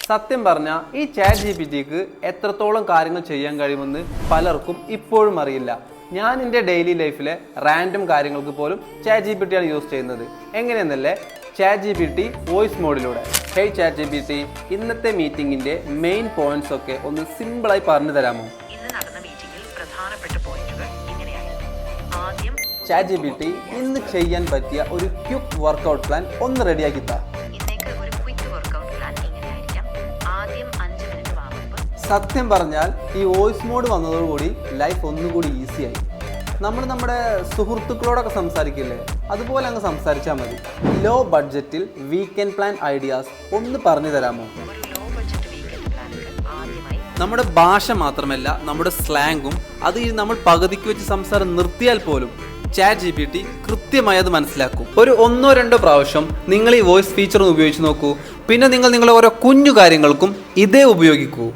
സത്യം പറഞ്ഞാൽ ഈ ചാറ്റ് ജിപിടിക്ക് എത്രത്തോളം കാര്യങ്ങൾ ചെയ്യാൻ കഴിയുമെന്ന് പലർക്കും ഇപ്പോഴും അറിയില്ല. ഞാൻ എൻ്റെ ഡെയിലി ലൈഫിലെ റാൻഡം കാര്യങ്ങൾക്ക് പോലും ചാറ്റ് ജിപിടിയാണ് യൂസ് ചെയ്യുന്നത്. എങ്ങനെയെന്നല്ലേ, ചാറ്റ് ജിപിടി വോയിസ് മോഡിലൂടെ. ഹേയ് ചാറ്റ് ജിപിടി, ഇന്നത്തെ മീറ്റിംഗിൻ്റെ മെയിൻ പോയിന്റ്സ് ഒക്കെ ഒന്ന് സിമ്പിളായി പറഞ്ഞു തരാമോ? ചാറ്റ് ജിപിടി, ഇന്ന് ചെയ്യാൻ പറ്റിയ ഒരു ക്വിക്ക് വർക്കൗട്ട് പ്ലാൻ ഒന്ന് റെഡിയാക്കി താ. സത്യം പറഞ്ഞാൽ ഈ വോയിസ് മോഡ് വന്നതോടുകൂടി ലൈഫ് ഒന്നുകൂടി ഈസിയായി. നമ്മൾ നമ്മുടെ സുഹൃത്തുക്കളോടൊക്കെ സംസാരിക്കില്ലേ, അതുപോലെ അങ്ങ് സംസാരിച്ചാൽ മതി. ലോ ബഡ്ജറ്റിൽ വീക്കെൻഡ് പ്ലാൻ ഐഡിയാസ് ഒന്ന് പറഞ്ഞു തരാമോ? നമ്മുടെ ഭാഷ മാത്രമല്ല, നമ്മുടെ സ്ലാങ്ങും അത് നമ്മൾ പകുതിക്ക് വെച്ച് സംസാരം നിർത്തിയാൽ പോലും ചാറ്റ് ജിപിടി കൃത്യമായി അത് മനസ്സിലാക്കും. ഒരു 1-2 പ്രാവശ്യം നിങ്ങൾ ഈ വോയിസ് ഫീച്ചർ ഒന്ന് ഉപയോഗിച്ച് നോക്കൂ. പിന്നെ നിങ്ങൾ നിങ്ങളുടെ ഓരോ കുഞ്ഞു കാര്യങ്ങൾക്കും ഇതേ ഉപയോഗിക്കൂ.